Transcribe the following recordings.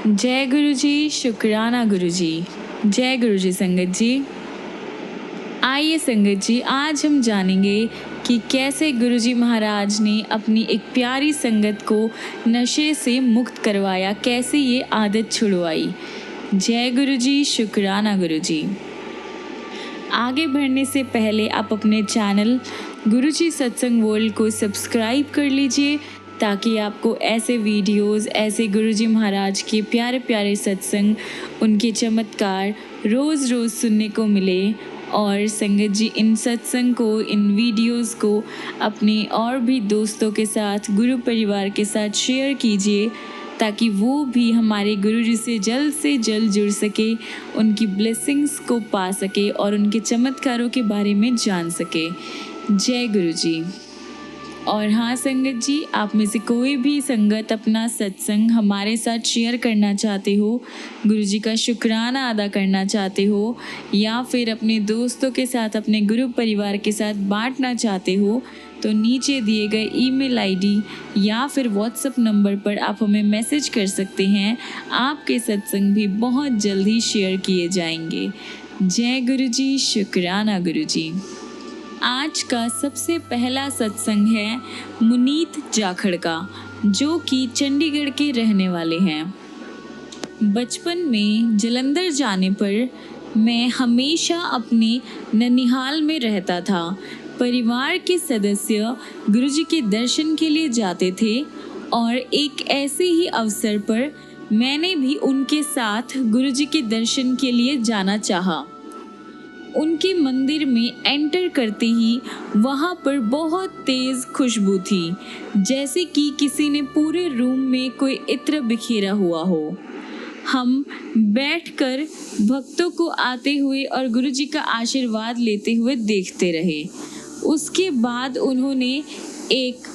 जय गुरु जी, शुक्राना गुरु जी। जय गुरु जी संगत जी। आइए संगत जी, आज हम जानेंगे कि कैसे गुरु जी महाराज ने अपनी एक प्यारी संगत को नशे से मुक्त करवाया, कैसे ये आदत छुड़वाई। जय गुरु जी, शुक्राना गुरु जी। आगे बढ़ने से पहले आप अपने चैनल गुरु जी सत्संग वर्ल्ड को सब्सक्राइब कर लीजिए, ताकि आपको ऐसे वीडियोस, ऐसे गुरुजी महाराज के प्यारे प्यारे सत्संग, उनके चमत्कार रोज़ रोज़ सुनने को मिले। और संगत जी, इन सत्संग को, इन वीडियोस को अपने और भी दोस्तों के साथ, गुरु परिवार के साथ शेयर कीजिए, ताकि वो भी हमारे गुरुजी से जल्द जुड़ सके, उनकी ब्लेसिंग्स को पा सके और उनके चमत्कारों के बारे में जान सके। जय गुरु जी। और हाँ संगत जी, आप में से कोई भी संगत अपना सत्संग हमारे साथ शेयर करना चाहते हो, गुरुजी का शुक्राना अदा करना चाहते हो, या फिर अपने दोस्तों के साथ, अपने गुरु परिवार के साथ बांटना चाहते हो, तो नीचे दिए गए ईमेल आईडी या फिर व्हाट्सएप नंबर पर आप हमें मैसेज कर सकते हैं। आपके सत्संग भी बहुत जल्द ही शेयर किए जाएंगे। जय गुरु जी, शुक्राना गुरु जी। आज का सबसे पहला सत्संग है मुनीत जाखड़ का, जो कि चंडीगढ़ के रहने वाले हैं। बचपन में जलंधर जाने पर मैं हमेशा अपने ननिहाल में रहता था। परिवार के सदस्य गुरुजी के दर्शन के लिए जाते थे और एक ऐसे ही अवसर पर मैंने भी उनके साथ गुरुजी के दर्शन के लिए जाना चाहा। उनके मंदिर में एंटर करते ही वहाँ पर बहुत तेज़ खुशबू थी, जैसे कि किसी ने पूरे रूम में कोई इत्र बिखेरा हुआ हो। हम बैठकर भक्तों को आते हुए और गुरुजी का आशीर्वाद लेते हुए देखते रहे। उसके बाद उन्होंने एक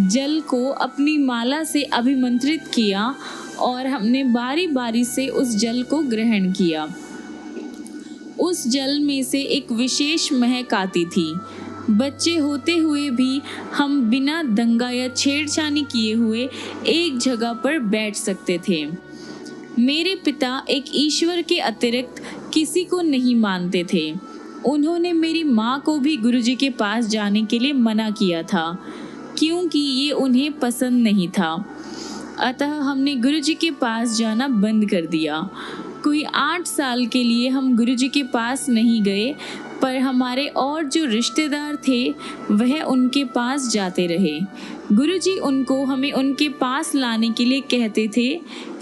जल को अपनी माला से अभिमंत्रित किया और हमने बारी बारी से उस जल को ग्रहण किया। उस जल में से एक विशेष महक आती थी। बच्चे होते हुए भी हम बिना दंगा या छेड़छानी किए हुए एक जगह पर बैठ सकते थे। मेरे पिता एक ईश्वर के अतिरिक्त किसी को नहीं मानते थे। उन्होंने मेरी माँ को भी गुरुजी के पास जाने के लिए मना किया था, क्योंकि ये उन्हें पसंद नहीं था। अतः हमने गुरुजी के पास जाना बंद कर दिया। कोई 8 साल के लिए हम गुरुजी के पास नहीं गए, पर हमारे और जो रिश्तेदार थे वह उनके पास जाते रहे। गुरुजी उनको हमें उनके पास लाने के लिए कहते थे।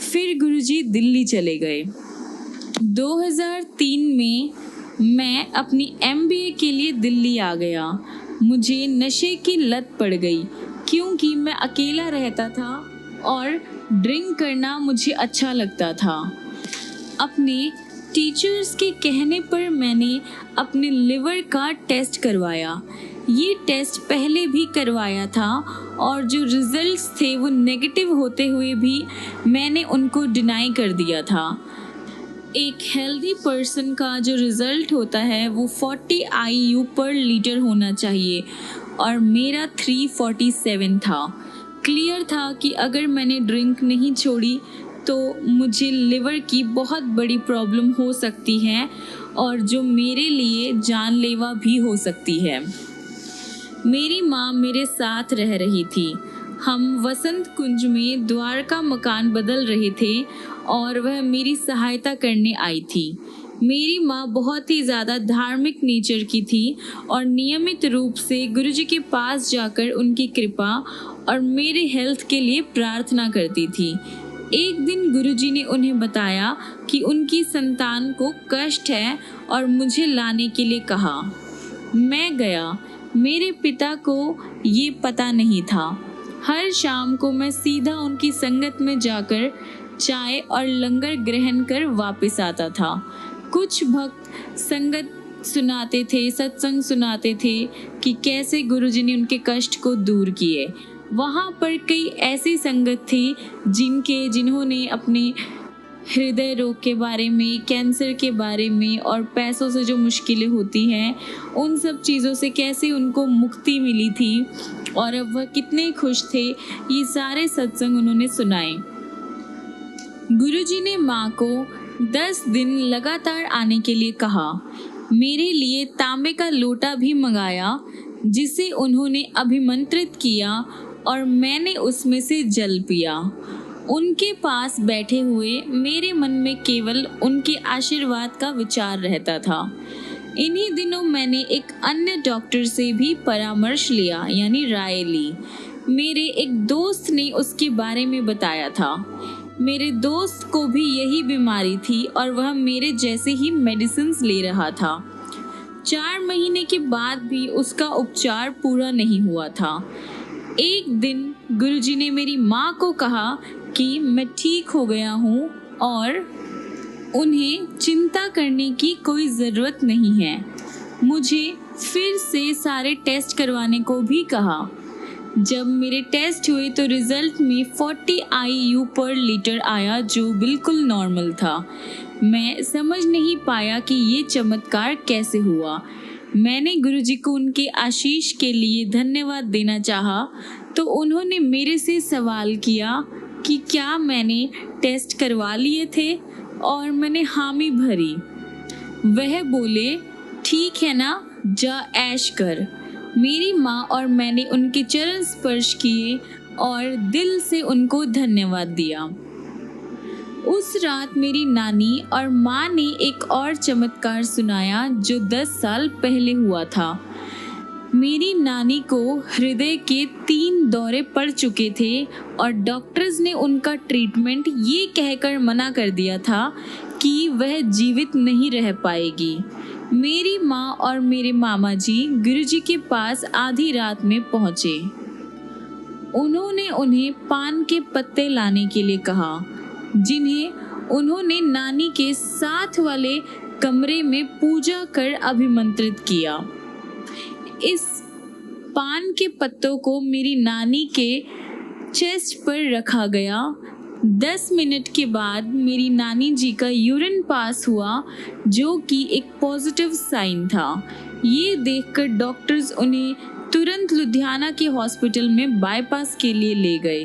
फिर गुरुजी दिल्ली चले गए। 2003 में मैं अपनी MBA के लिए दिल्ली आ गया। मुझे नशे की लत पड़ गई, क्योंकि मैं अकेला रहता था और ड्रिंक करना मुझे अच्छा लगता था। अपने टीचर्स के कहने पर मैंने अपने लिवर का टेस्ट करवाया। ये टेस्ट पहले भी करवाया था और जो रिजल्ट्स थे वो नेगेटिव होते हुए भी मैंने उनको डिनाई कर दिया था। एक हेल्दी पर्सन का जो रिज़ल्ट होता है वो 40 IU पर लीटर होना चाहिए और मेरा 347 था। क्लियर था कि अगर मैंने ड्रिंक नहीं छोड़ी तो मुझे लिवर की बहुत बड़ी प्रॉब्लम हो सकती है और जो मेरे लिए जानलेवा भी हो सकती है। मेरी माँ मेरे साथ रह रही थी। हम वसंत कुंज में द्वारका मकान बदल रहे थे और वह मेरी सहायता करने आई थी। मेरी माँ बहुत ही ज़्यादा धार्मिक नेचर की थी और नियमित रूप से गुरुजी के पास जाकर उनकी कृपा और मेरे हेल्थ के लिए प्रार्थना करती थी। एक दिन गुरुजी ने उन्हें बताया कि उनकी संतान को कष्ट है और मुझे लाने के लिए कहा। मैं गया। मेरे पिता को ये पता नहीं था। हर शाम को मैं सीधा उनकी संगत में जाकर चाय और लंगर ग्रहण कर वापस आता था। कुछ भक्त संगत सुनाते थे, सत्संग सुनाते थे कि कैसे गुरुजी ने उनके कष्ट को दूर किए। वहाँ पर कई ऐसी संगत थी जिन्होंने अपने हृदय रोग के बारे में, कैंसर के बारे में और पैसों से जो मुश्किलें होती हैं उन सब चीज़ों से कैसे उनको मुक्ति मिली थी और अब वह कितने खुश थे, ये सारे सत्संग उन्होंने सुनाए। गुरुजी ने माँ को 10 दिन लगातार आने के लिए कहा। मेरे लिए तांबे का लोटा भी मंगाया जिसे उन्होंने अभिमंत्रित किया और मैंने उसमें से जल पिया। उनके पास बैठे हुए मेरे मन में केवल उनके आशीर्वाद का विचार रहता था। इन्हीं दिनों मैंने एक अन्य डॉक्टर से भी परामर्श लिया, यानी राय ली। मेरे एक दोस्त ने उसके बारे में बताया था। मेरे दोस्त को भी यही बीमारी थी और वह मेरे जैसे ही मेडिसिन्स ले रहा था। 4 महीने के बाद भी उसका उपचार पूरा नहीं हुआ था। एक दिन गुरुजी ने मेरी माँ को कहा कि मैं ठीक हो गया हूँ और उन्हें चिंता करने की कोई ज़रूरत नहीं है। मुझे फिर से सारे टेस्ट करवाने को भी कहा। जब मेरे टेस्ट हुए तो रिजल्ट में 40 IU पर लीटर आया, जो बिल्कुल नॉर्मल था। मैं समझ नहीं पाया कि ये चमत्कार कैसे हुआ। मैंने गुरुजी को उनके आशीष के लिए धन्यवाद देना चाहा तो उन्होंने मेरे से सवाल किया कि क्या मैंने टेस्ट करवा लिए थे और मैंने हामी भरी। वह बोले, ठीक है ना, जा ऐश कर। मेरी माँ और मैंने उनके चरण स्पर्श किए और दिल से उनको धन्यवाद दिया। उस रात मेरी नानी और माँ ने एक और चमत्कार सुनाया जो 10 साल पहले हुआ था। मेरी नानी को हृदय के 3 दौरे पड़ चुके थे और डॉक्टर्स ने उनका ट्रीटमेंट ये कहकर मना कर दिया था कि वह जीवित नहीं रह पाएगी। मेरी माँ और मेरे मामा जी गुरुजी के पास आधी रात में पहुँचे। उन्होंने उन्हें पान के पत्ते लाने के लिए कहा, जिन्हें उन्होंने नानी के साथ वाले कमरे में पूजा कर अभिमंत्रित किया। इस पान के पत्तों को मेरी नानी के चेस्ट पर रखा गया। 10 मिनट के बाद मेरी नानी जी का यूरिन पास हुआ, जो कि एक पॉजिटिव साइन था। ये देखकर डॉक्टर्स उन्हें तुरंत लुधियाना के हॉस्पिटल में बाईपास के लिए ले गए।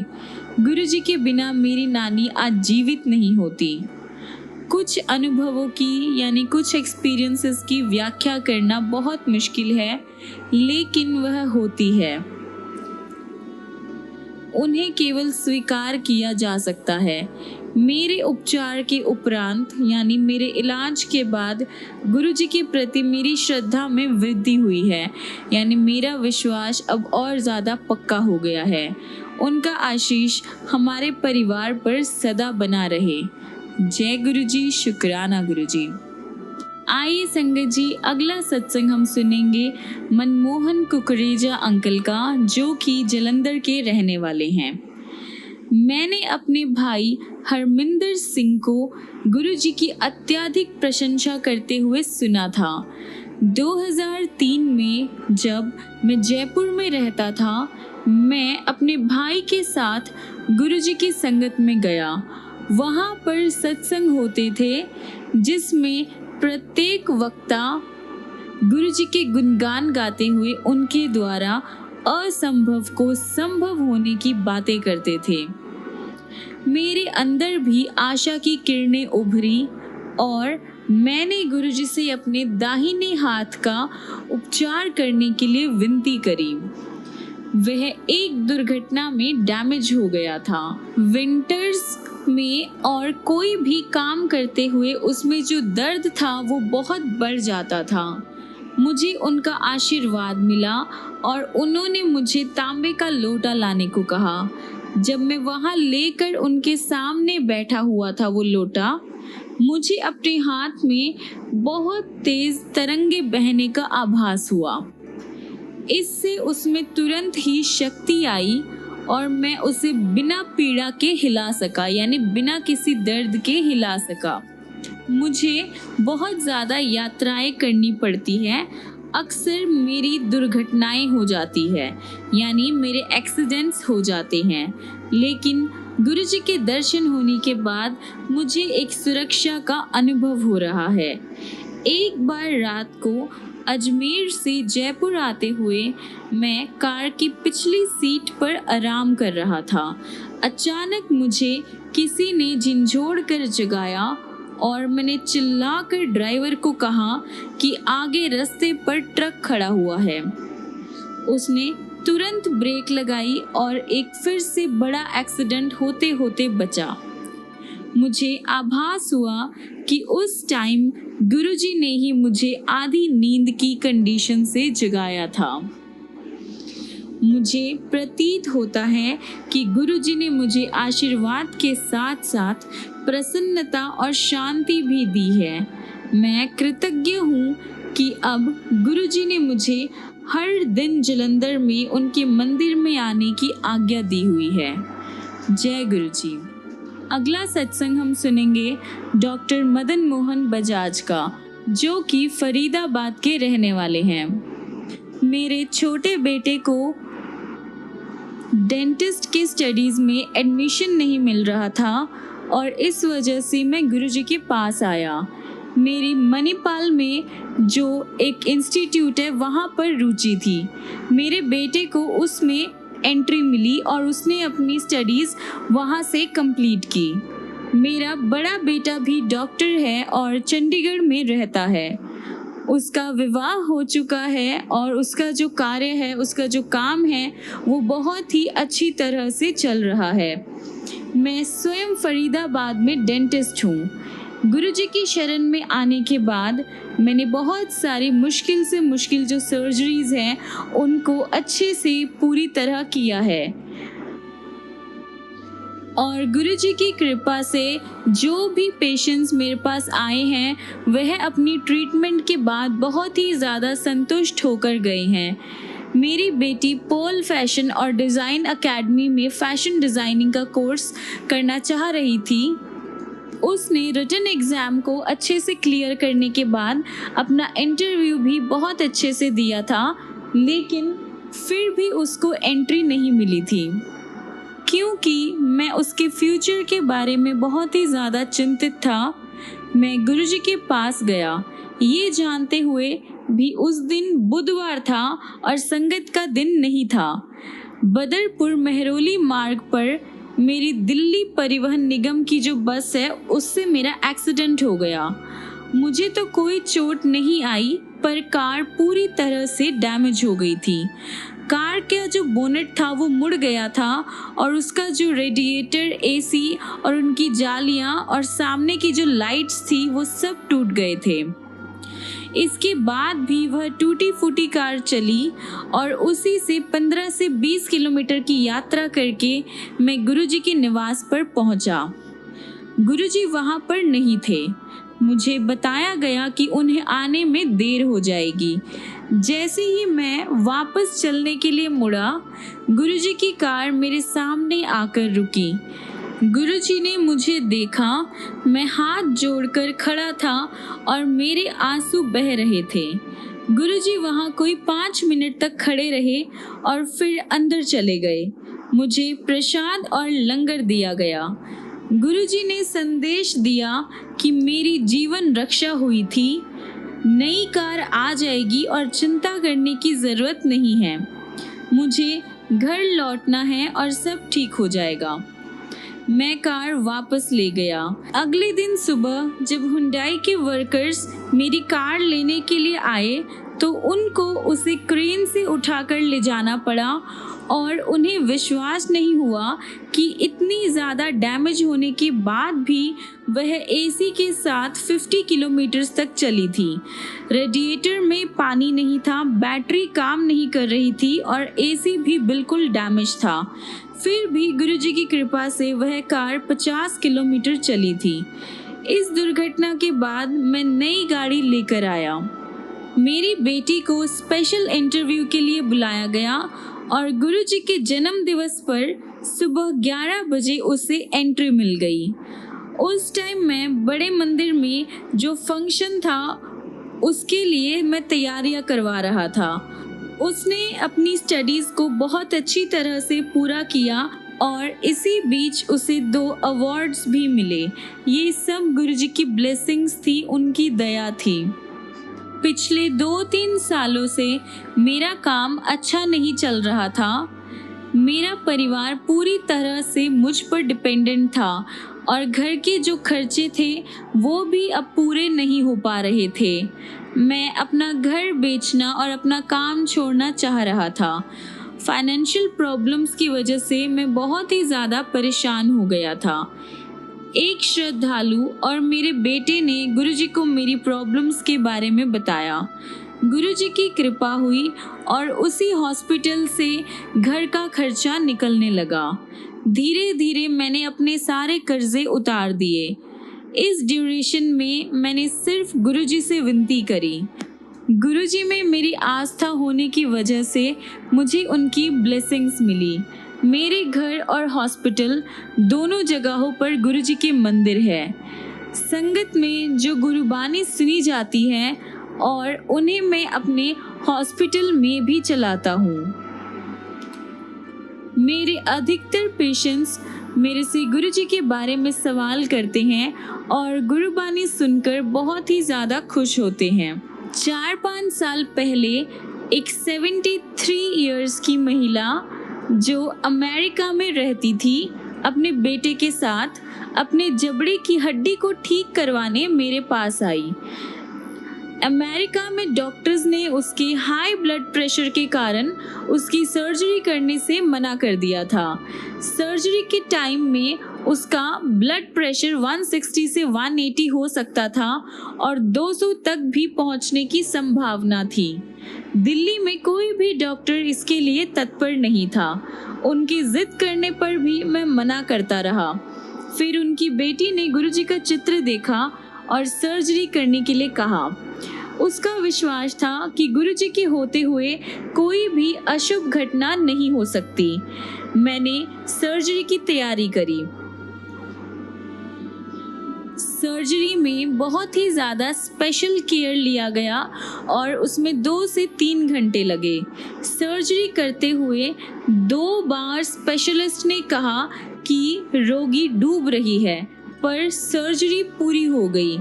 गुरुजी के बिना मेरी नानी आज जीवित नहीं होती। कुछ अनुभवों की यानी कुछ एक्सपीरियंसेस की व्याख्या करना बहुत मुश्किल है, लेकिन वह होती है। उन्हें केवल स्वीकार किया जा सकता है। मेरे उपचार के उपरांत यानी मेरे इलाज के बाद गुरुजी के प्रति मेरी श्रद्धा में वृद्धि हुई है, यानी मेरा विश्वास अब और ज़्यादा पक्का हो गया है। उनका आशीष हमारे परिवार पर सदा बना रहे। जय गुरुजी, शुक्राना गुरुजी। आइए संगत जी, अगला सत्संग हम सुनेंगे मनमोहन कुकरेजा अंकल का, जो कि जलंधर के रहने वाले हैं। मैंने अपने भाई हरमिंदर सिंह को गुरुजी की अत्यधिक प्रशंसा करते हुए सुना था। 2003 में जब मैं जयपुर में रहता था, मैं अपने भाई के साथ गुरुजी की संगत में गया। वहाँ पर सत्संग होते थे जिसमें प्रत्येक वक्ता गुरुजी के गुणगान गाते हुए उनके द्वारा असंभव को संभव होने की बातें करते थे। मेरे अंदर भी आशा की किरणें उभरी और मैंने गुरुजी से अपने दाहिने हाथ का उपचार करने के लिए विनती करी। वह एक दुर्घटना में डैमेज हो गया था। विंटर्स में और कोई भी काम करते हुए उसमें जो दर्द था वो बहुत बढ़ जाता था। मुझे उनका आशीर्वाद मिला और उन्होंने मुझे तांबे का लोटा लाने को कहा। जब मैं वहाँ लेकर उनके सामने बैठा हुआ था वो लोटा, मुझे अपने हाथ में बहुत तेज तरंगे बहने का आभास हुआ। इससे उसमें तुरंत ही शक्ति आई और मैं उसे बिना पीड़ा के हिला सका, यानी बिना किसी दर्द के हिला सका। मुझे बहुत ज़्यादा यात्राएं करनी पड़ती हैं। अक्सर मेरी दुर्घटनाएं हो जाती है, यानी मेरे एक्सीडेंट्स हो जाते हैं, लेकिन गुरुजी के दर्शन होने के बाद मुझे एक सुरक्षा का अनुभव हो रहा है। एक बार रात को अजमेर से जयपुर आते हुए मैं कार की पिछली सीट पर आराम कर रहा था। अचानक मुझे किसी ने झिंझोड़ कर जगाया और मैंने चिल्लाकर ड्राइवर को कहा कि आगे रास्ते पर ट्रक खड़ा हुआ है। उसने तुरंत ब्रेक लगाई और एक फिर से बड़ा एक्सीडेंट होते होते बचा। मुझे आभास हुआ कि उस टाइम गुरुजी ने ही मुझे आधी नींद की कंडीशन से जगाया था। मुझे प्रतीत होता है कि गुरुजी ने मुझे आशीर्वाद के साथ साथ प्रसन्नता और शांति भी दी है। मैं कृतज्ञ हूँ कि अब गुरुजी ने मुझे हर दिन जालंधर में उनके मंदिर में आने की आज्ञा दी हुई है। जय गुरुजी। अगला सत्संग हम सुनेंगे डॉक्टर मदन मोहन बजाज का, जो कि फरीदाबाद के रहने वाले हैं। मेरे छोटे बेटे को डेंटिस्ट के स्टडीज़ में एडमिशन नहीं मिल रहा था और इस वजह से मैं गुरुजी के पास आया। मेरी मणिपाल में जो एक इंस्टीट्यूट है वहाँ पर रुचि थी। मेरे बेटे को उसमें एंट्री मिली और उसने अपनी स्टडीज़ वहाँ से कंप्लीट की। मेरा बड़ा बेटा भी डॉक्टर है और चंडीगढ़ में रहता है। उसका विवाह हो चुका है और उसका जो कार्य है, उसका जो काम है वो बहुत ही अच्छी तरह से चल रहा है। मैं स्वयं फरीदाबाद में डेंटिस्ट हूँ। गुरुजी की शरण में आने के बाद मैंने बहुत सारी मुश्किल से मुश्किल जो सर्जरीज हैं उनको अच्छे से पूरी तरह किया है और गुरुजी की कृपा से जो भी पेशेंट्स मेरे पास आए हैं वह अपनी ट्रीटमेंट के बाद बहुत ही ज़्यादा संतुष्ट होकर गए हैं। मेरी बेटी पोल फैशन और डिज़ाइन एकेडमी में फ़ैशन डिज़ाइनिंग का कोर्स करना चाह रही थी। उसने रिटन एग्ज़ाम को अच्छे से क्लियर करने के बाद अपना इंटरव्यू भी बहुत अच्छे से दिया था, लेकिन फिर भी उसको एंट्री नहीं मिली थी क्योंकि मैं उसके फ्यूचर के बारे में बहुत ही ज़्यादा चिंतित था। मैं गुरुजी के पास गया, ये जानते हुए भी उस दिन बुधवार था और संगत का दिन नहीं था। बदरपुर मेहरौली मार्ग पर मेरी दिल्ली परिवहन निगम की जो बस है उससे मेरा एक्सीडेंट हो गया। मुझे तो कोई चोट नहीं आई, पर कार पूरी तरह से डैमेज हो गई थी। कार का जो बोनेट था वो मुड़ गया था और उसका जो रेडिएटर, एसी और उनकी जालियां और सामने की जो लाइट्स थी वो सब टूट गए थे। इसके बाद भी वह टूटी फूटी कार चली और उसी से 15 से 20 किलोमीटर की यात्रा करके मैं गुरुजी के निवास पर पहुंचा। गुरुजी वहां पर नहीं थे। मुझे बताया गया कि उन्हें आने में देर हो जाएगी। जैसे ही मैं वापस चलने के लिए मुड़ा, गुरुजी की कार मेरे सामने आकर रुकी। गुरुजी ने मुझे देखा। मैं हाथ जोड़कर खड़ा था और मेरे आंसू बह रहे थे। गुरुजी वहाँ कोई 5 मिनट तक खड़े रहे और फिर अंदर चले गए। मुझे प्रसाद और लंगर दिया गया। गुरुजी ने संदेश दिया कि मेरी जीवन रक्षा हुई थी। नई कार आ जाएगी और चिंता करने की ज़रूरत नहीं है। मुझे घर लौटना है और सब ठीक हो जाएगा। मैं कार वापस ले गया। अगले दिन सुबह जब हुंडई के वर्कर्स मेरी कार लेने के लिए आए तो उनको उसे क्रेन से उठाकर ले जाना पड़ा और उन्हें विश्वास नहीं हुआ कि इतनी ज़्यादा डैमेज होने के बाद भी वह एसी के साथ 50 किलोमीटर तक चली थी। रेडिएटर में पानी नहीं था, बैटरी काम नहीं कर रही थी और एसी भी बिल्कुल डैमेज था। फिर भी गुरुजी की कृपा से वह कार 50 किलोमीटर चली थी। इस दुर्घटना के बाद मैं नई गाड़ी लेकर आया। मेरी बेटी को स्पेशल इंटरव्यू के लिए बुलाया गया और गुरुजी के जन्म दिवस पर सुबह 11 बजे उसे एंट्री मिल गई। उस टाइम मैं बड़े मंदिर में जो फंक्शन था उसके लिए मैं तैयारियां करवा रहा था। उसने अपनी स्टडीज़ को बहुत अच्छी तरह से पूरा किया और इसी बीच उसे 2 अवार्ड्स भी मिले। ये सब गुरुजी की ब्लेसिंग्स थी, उनकी दया थी। पिछले 2-3 सालों से मेरा काम अच्छा नहीं चल रहा था। मेरा परिवार पूरी तरह से मुझ पर डिपेंडेंट था और घर के जो खर्चे थे वो भी अब पूरे नहीं हो पा रहे थे। मैं अपना घर बेचना और अपना काम छोड़ना चाह रहा था। फाइनेंशियल प्रॉब्लम्स की वजह से मैं बहुत ही ज़्यादा परेशान हो गया था। एक श्रद्धालु और मेरे बेटे ने गुरुजी को मेरी प्रॉब्लम्स के बारे में बताया। गुरुजी की कृपा हुई और उसी हॉस्पिटल से घर का खर्चा निकलने लगा। धीरे धीरे मैंने अपने सारे कर्जे उतार दिए। इस ड्यूरेशन में मैंने सिर्फ गुरुजी से विनती करी। गुरुजी में मेरी आस्था होने की वजह से मुझे उनकी ब्लेसिंग्स मिली। मेरे घर और हॉस्पिटल दोनों जगहों पर गुरुजी के मंदिर है। संगत में जो गुरुबानी सुनी जाती है और उन्हें मैं अपने हॉस्पिटल में भी चलाता हूँ। मेरे अधिकतर पेशेंट्स मेरे से गुरुजी के बारे में सवाल करते हैं और गुरुबानी सुनकर बहुत ही ज़्यादा खुश होते हैं। 4-5 साल पहले एक 73 इयर्स की महिला जो अमेरिका में रहती थी, अपने बेटे के साथ अपने जबड़े की हड्डी को ठीक करवाने मेरे पास आई। अमेरिका में डॉक्टर्स ने उसके हाई ब्लड प्रेशर के कारण उसकी सर्जरी करने से मना कर दिया था। सर्जरी के टाइम में उसका ब्लड प्रेशर 160 से 180 हो सकता था और 200 तक भी पहुंचने की संभावना थी। दिल्ली में कोई भी डॉक्टर इसके लिए तत्पर नहीं था। उनकी जिद करने पर भी मैं मना करता रहा। फिर उनकी बेटी ने गुरुजी का चित्र देखा और सर्जरी करने के लिए कहा। उसका विश्वास था कि गुरुजी के होते हुए कोई भी अशुभ घटना नहीं हो सकती। मैंने सर्जरी की तैयारी करी। सर्जरी में बहुत ही ज़्यादा स्पेशल केयर लिया गया और उसमें 2 से 3 घंटे लगे। सर्जरी करते हुए 2 बार स्पेशलिस्ट ने कहा कि रोगी डूब रही है, पर सर्जरी पूरी हो गई।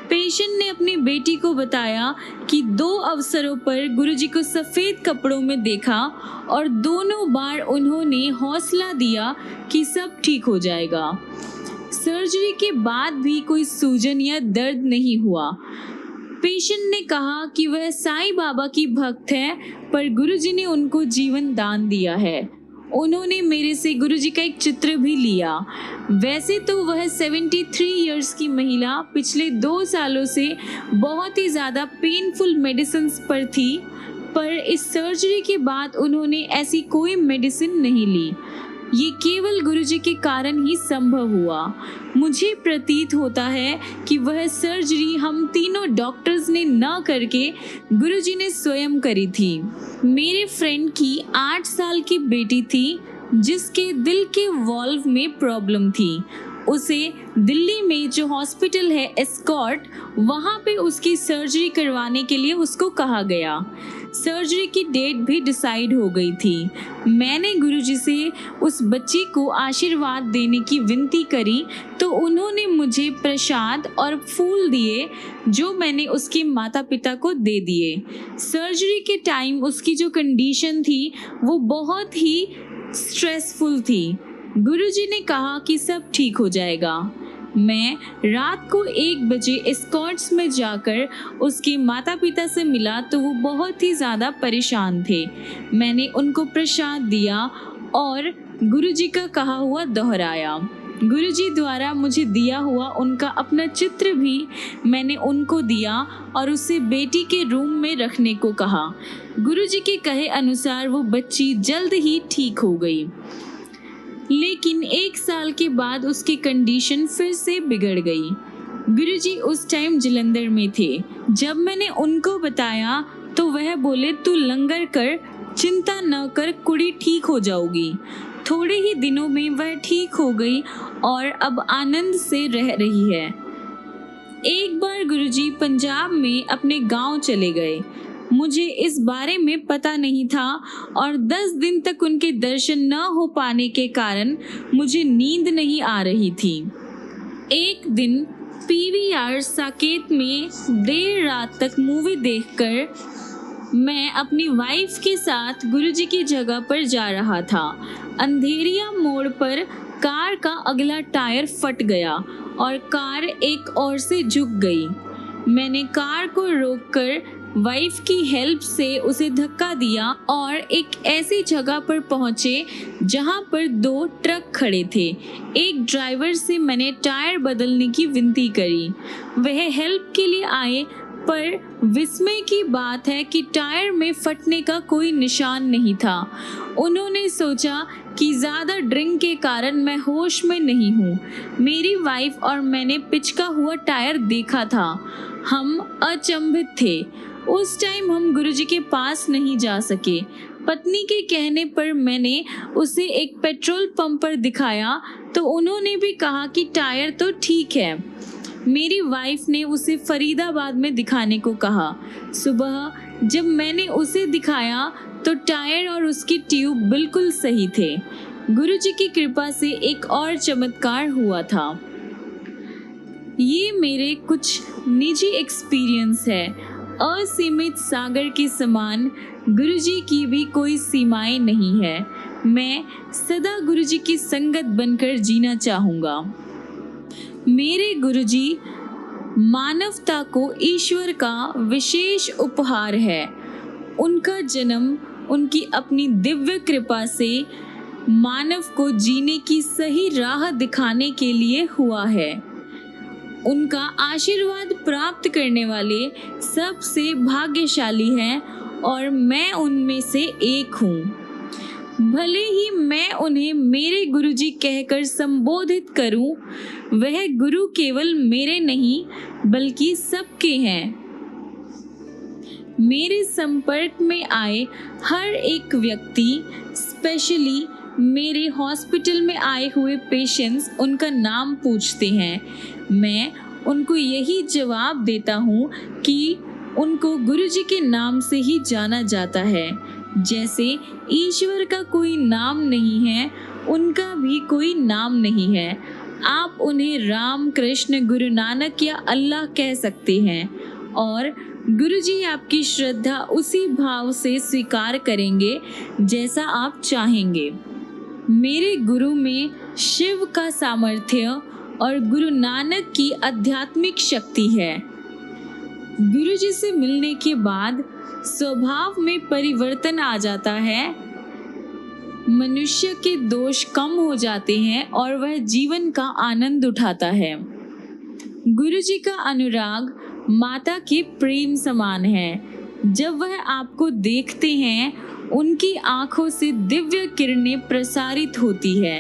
पेशेंट ने अपनी बेटी को बताया कि 2 अवसरों पर गुरुजी को सफ़ेद कपड़ों में देखा और दोनों बार उन्होंने हौसला दिया कि सब ठीक हो जाएगा। सर्जरी के बाद भी कोई सूजन या दर्द नहीं हुआ। पेशेंट ने कहा कि वह साईं बाबा की भक्त है, पर गुरुजी ने उनको जीवन दान दिया है। उन्होंने मेरे से गुरुजी का एक चित्र भी लिया। वैसे तो वह 73 इयर्स की महिला पिछले 2 सालों से बहुत ही ज़्यादा पेनफुल मेडिसिन पर थी, पर इस सर्जरी के बाद उन्होंने ऐसी कोई मेडिसिन नहीं ली। ये केवल गुरुजी के कारण ही संभव हुआ। मुझे प्रतीत होता है कि वह सर्जरी हम तीनों डॉक्टर्स ने न करके गुरुजी ने स्वयं करी थी। मेरे फ्रेंड की 8 साल की बेटी थी जिसके दिल के वॉल्व में प्रॉब्लम थी। उसे दिल्ली में जो हॉस्पिटल है एस्कॉर्ट, वहाँ पे उसकी सर्जरी करवाने के लिए उसको कहा गया। सर्जरी की डेट भी डिसाइड हो गई थी। मैंने गुरुजी से उस बच्ची को आशीर्वाद देने की विनती करी तो उन्होंने मुझे प्रसाद और फूल दिए जो मैंने उसके माता पिता को दे दिए। सर्जरी के टाइम उसकी जो कंडीशन थी वो बहुत ही स्ट्रेसफुल थी। गुरुजी ने कहा कि सब ठीक हो जाएगा। मैं रात को 1 बजे एस्कॉर्ट्स में जाकर उसके माता पिता से मिला तो वो बहुत ही ज़्यादा परेशान थे। मैंने उनको प्रसाद दिया और गुरुजी का कहा हुआ दोहराया। गुरुजी द्वारा मुझे दिया हुआ उनका अपना चित्र भी मैंने उनको दिया और उसे बेटी के रूम में रखने को कहा। गुरुजी के कहे अनुसार वो बच्ची जल्द ही ठीक हो गई, लेकिन 1 साल के बाद उसकी कंडीशन फिर से बिगड़ गई। गुरुजी उस टाइम जलंधर में थे। जब मैंने उनको बताया तो वह बोले, तू लंगर कर, चिंता न कर, कुड़ी ठीक हो जाओगी। थोड़े ही दिनों में वह ठीक हो गई और अब आनंद से रह रही है। एक बार गुरुजी पंजाब में अपने गांव चले गए। मुझे इस बारे में पता नहीं था और 10 दिन तक उनके दर्शन न हो पाने के कारण मुझे नींद नहीं आ रही थी। एक दिन पीवीआर साकेत में देर रात तक मूवी देखकर मैं अपनी वाइफ के साथ गुरुजी की जगह पर जा रहा था। अंधेरिया मोड़ पर कार का अगला टायर फट गया और कार एक ओर से झुक गई। मैंने कार को रोककर वाइफ की हेल्प से उसे धक्का दिया और एक ऐसी जगह पर पहुंचे जहां पर 2 ट्रक खड़े थे। एक ड्राइवर से मैंने टायर बदलने की विनती करी। वह हेल्प के लिए आए, पर विस्मय की बात है कि टायर में फटने का कोई निशान नहीं था। उन्होंने सोचा कि ज़्यादा ड्रिंक के कारण मैं होश में नहीं हूँ। मेरी वाइफ और मैंने पिचका हुआ टायर देखा था। हम अचंभित थे। उस टाइम हम गुरुजी के पास नहीं जा सके। पत्नी के कहने पर मैंने उसे एक पेट्रोल पंप पर दिखाया तो उन्होंने भी कहा कि टायर तो ठीक है। मेरी वाइफ ने उसे फरीदाबाद में दिखाने को कहा। सुबह जब मैंने उसे दिखाया तो टायर और उसकी ट्यूब बिल्कुल सही थे। गुरुजी की कृपा से एक और चमत्कार हुआ था। ये मेरे कुछ निजी एक्सपीरियंस है। असीमित सागर के समान गुरुजी की भी कोई सीमाएं नहीं है। मैं सदा गुरुजी की संगत बनकर जीना चाहूँगा। मेरे गुरुजी मानवता को ईश्वर का विशेष उपहार है। उनका जन्म उनकी अपनी दिव्य कृपा से मानव को जीने की सही राह दिखाने के लिए हुआ है। उनका आशीर्वाद प्राप्त करने वाले सबसे भाग्यशाली हैं और मैं उनमें से एक हूँ। भले ही मैं उन्हें मेरे गुरुजी कहकर संबोधित करूं, वह गुरु केवल मेरे नहीं बल्कि सबके हैं। मेरे संपर्क में आए हर एक व्यक्ति, स्पेशली मेरे हॉस्पिटल में आए हुए पेशेंट्स, उनका नाम पूछते हैं। मैं उनको यही जवाब देता हूँ कि उनको गुरुजी के नाम से ही जाना जाता है। जैसे ईश्वर का कोई नाम नहीं है, उनका भी कोई नाम नहीं है। आप उन्हें राम, कृष्ण, गुरु नानक या अल्लाह कह सकते हैं और गुरुजी आपकी श्रद्धा उसी भाव से स्वीकार करेंगे जैसा आप चाहेंगे। मेरे गुरु में शिव का सामर्थ्य और गुरु नानक की आध्यात्मिक शक्ति है। गुरुजी से मिलने के बाद स्वभाव में परिवर्तन आ जाता है। मनुष्य के दोष कम हो जाते हैं और वह जीवन का आनंद उठाता है। गुरुजी का अनुराग माता के प्रेम समान है। जब वह आपको देखते हैं, उनकी आंखों से दिव्य किरणें प्रसारित होती है।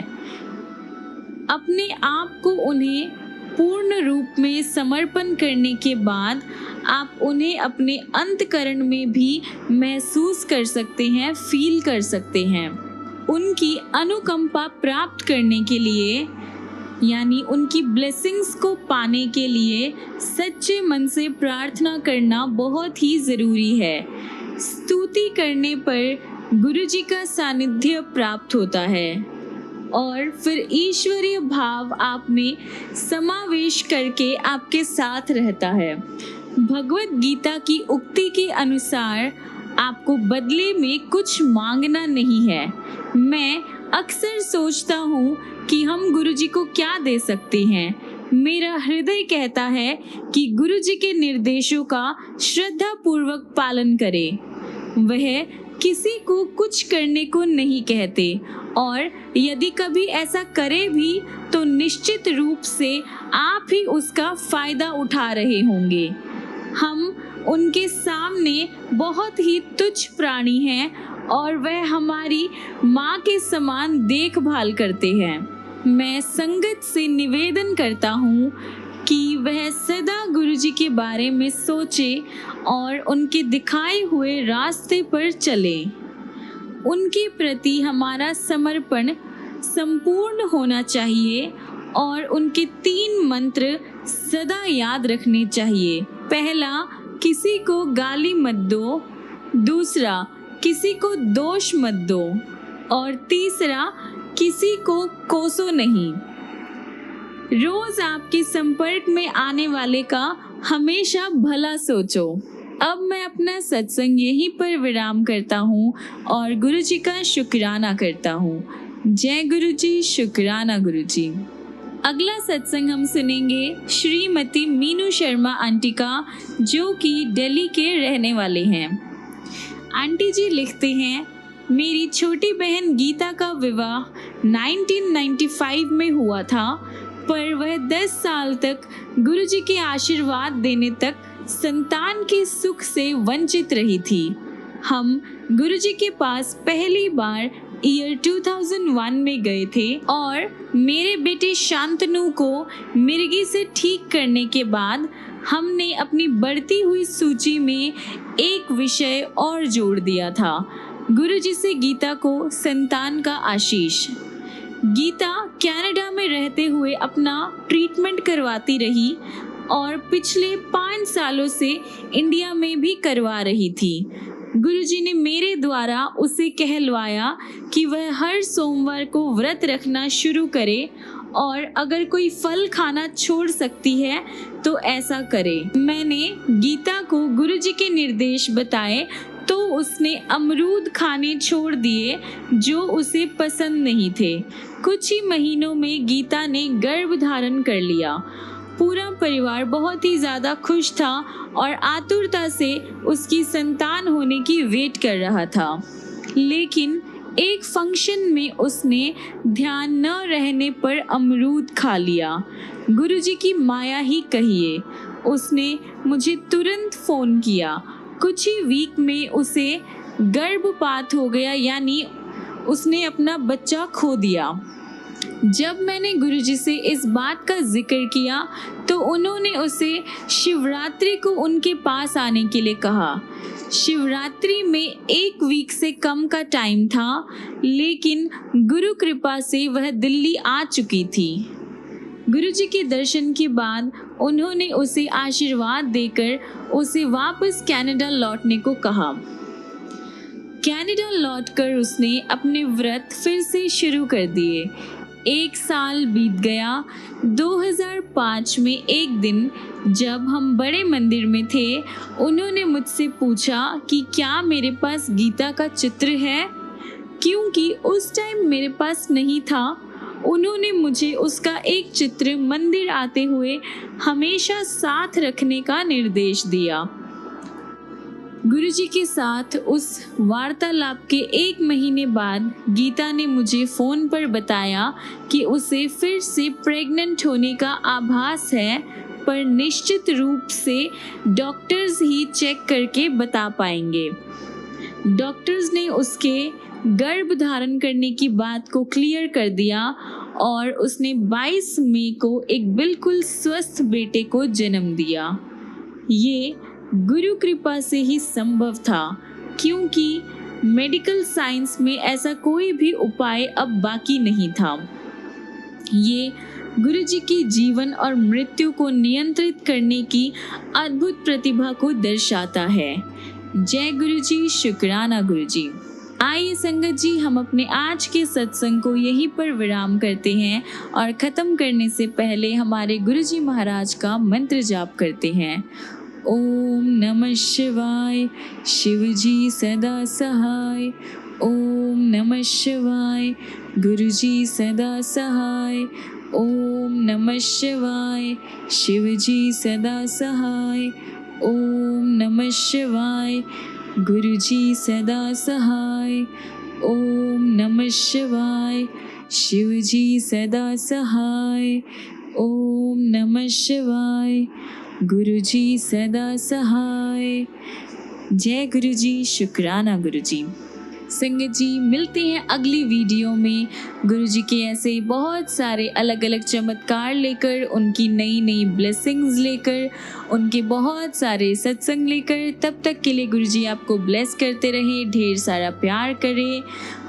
अपने आप को उन्हें पूर्ण रूप में समर्पण करने के बाद आप उन्हें अपने अंतकरण में भी महसूस कर सकते हैं, फील कर सकते हैं। उनकी अनुकंपा प्राप्त करने के लिए, यानी उनकी ब्लेसिंग्स को पाने के लिए सच्चे मन से प्रार्थना करना बहुत ही ज़रूरी है। स्तुति करने पर गुरुजी का सानिध्य प्राप्त होता है और फिर ईश्वरीय भाव आप में समावेश करके आपके साथ रहता है। भगवत गीता की उक्ति के अनुसार आपको बदले में कुछ मांगना नहीं है। मैं अक्सर सोचता हूँ कि हम गुरुजी को क्या दे सकते हैं। मेरा हृदय कहता है कि गुरुजी के निर्देशों का श्रद्धा पूर्वक पालन करें। वह किसी को कुछ करने को नहीं कहते और यदि कभी ऐसा करे भी तो निश्चित रूप से आप ही उसका फायदा उठा रहे होंगे। हम उनके सामने बहुत ही तुच्छ प्राणी हैं और वह हमारी माँ के समान देखभाल करते हैं। मैं संगत से निवेदन करता हूँ कि वह सदा गुरुजी के बारे में सोचे और उनके दिखाए हुए रास्ते पर चले। उनके प्रति हमारा समर्पण संपूर्ण होना चाहिए और उनके 3 मंत्र सदा याद रखने चाहिए। पहला, किसी को गाली मत दो। दूसरा, किसी को दोष मत दो। और तीसरा, किसी को कोसो नहीं। रोज आपके संपर्क में आने वाले का हमेशा भला सोचो। अब मैं अपना सत्संग यहीं पर विराम करता हूँ और गुरु जी का शुक्राना करता हूँ। जय गुरु जी, शुक्राना गुरु जी। अगला सत्संग हम सुनेंगे श्रीमती मीनू शर्मा आंटी का, जो कि दिल्ली के रहने वाले हैं। आंटी जी लिखते हैं, मेरी छोटी बहन गीता का विवाह 1995 में हुआ था, पर वह 10 साल तक गुरुजी के आशीर्वाद देने तक संतान के सुख से वंचित रही थी। हम गुरुजी के पास पहली बार ईयर 2001 में गए थे और मेरे बेटे शांतनु को मिर्गी से ठीक करने के बाद हमने अपनी बढ़ती हुई सूची में एक विषय और जोड़ दिया था, गुरुजी से गीता को संतान का आशीष। गीता कनाडा में रहते हुए अपना ट्रीटमेंट करवाती रही और पिछले 5 सालों से इंडिया में भी करवा रही थी। गुरुजी ने मेरे द्वारा उसे कहलवाया कि वह हर सोमवार को व्रत रखना शुरू करे और अगर कोई फल खाना छोड़ सकती है तो ऐसा करे। मैंने गीता को गुरुजी के निर्देश बताए तो उसने अमरूद खाने छोड़ दिए जो उसे पसंद नहीं थे। कुछ ही महीनों में गीता ने गर्भ धारण कर लिया। पूरा परिवार बहुत ही ज़्यादा खुश था और आतुरता से उसकी संतान होने की वेट कर रहा था। लेकिन एक फंक्शन में उसने ध्यान न रहने पर अमरूद खा लिया। गुरुजी की माया ही कहिए। उसने मुझे तुरंत फ़ोन किया। कुछ ही वीक में उसे गर्भपात हो गया, यानी उसने अपना बच्चा खो दिया। जब मैंने गुरुजी से इस बात का जिक्र किया तो उन्होंने उसे शिवरात्रि को उनके पास आने के लिए कहा। शिवरात्रि में 1 वीक से कम का टाइम था, लेकिन गुरु कृपा से वह दिल्ली आ चुकी थी। गुरुजी के दर्शन के बाद उन्होंने उसे आशीर्वाद देकर उसे वापस कनाडा लौटने को कहा। कनाडा लौटकर उसने अपने व्रत फिर से शुरू कर दिए। 1 साल बीत गया। 2005 में एक दिन जब हम बड़े मंदिर में थे, उन्होंने मुझसे पूछा कि क्या मेरे पास गीता का चित्र है, क्योंकि उस टाइम मेरे पास नहीं था। उन्होंने मुझे उसका एक चित्र मंदिर आते हुए हमेशा साथ रखने का निर्देश दिया। गुरुजी के साथ उस वार्तालाप के 1 महीने बाद गीता ने मुझे फ़ोन पर बताया कि उसे फिर से प्रेग्नेंट होने का आभास है, पर निश्चित रूप से डॉक्टर्स ही चेक करके बता पाएंगे। डॉक्टर्स ने उसके गर्भ धारण करने की बात को क्लियर कर दिया और उसने 22 मई को एक बिल्कुल स्वस्थ बेटे को जन्म दिया। ये गुरु कृपा से ही संभव था, क्योंकि मेडिकल साइंस में ऐसा कोई भी उपाय अब बाकी नहीं था। ये गुरुजी की जीवन और मृत्यु को नियंत्रित करने की अद्भुत प्रतिभा को दर्शाता है। जय गुरुजी, शुक्राना गुरुजी। आइए संगत जी, हम अपने आज के सत्संग को यहीं पर विराम करते हैं और ख़त्म करने से पहले हमारे गुरुजी महाराज का मंत्र जाप करते हैं। ओम नमः शिवाय, शिवजी सदा सहाय। ओम नमः शिवाय, गुरुजी सदा सहाय। ओम नमः शिवाय, शिवजी सदा सहाय। ओम नमः शिवाय, गुरुजी सदा सहाय। ओम नमः शिवाय, शिवजी सदा सहाय। ओम नमः शिवाय, गुरुजी सदा सहाय। जय गुरुजी, शुक्राना गुरुजी। संगत जी, मिलते हैं अगली वीडियो में गुरुजी के ऐसे बहुत सारे अलग अलग चमत्कार लेकर, उनकी नई नई ब्लेसिंग्स लेकर, उनके बहुत सारे सत्संग लेकर। तब तक के लिए गुरुजी आपको ब्लेस करते रहे, ढेर सारा प्यार करे,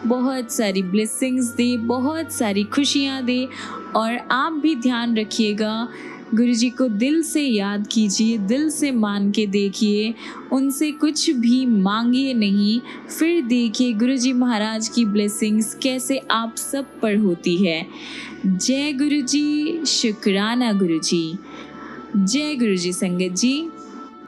बहुत सारी ब्लेसिंग्स दे, बहुत सारी खुशियाँ दे। और आप भी ध्यान रखिएगा गुरुजी को दिल से याद कीजिए, दिल से मान के देखिए, उनसे कुछ भी मांगिए नहीं, फिर देखिए गुरुजी महाराज की ब्लेसिंग्स कैसे आप सब पर होती है। जय गुरुजी, शुक्राना गुरुजी। जय गुरुजी संगत जी।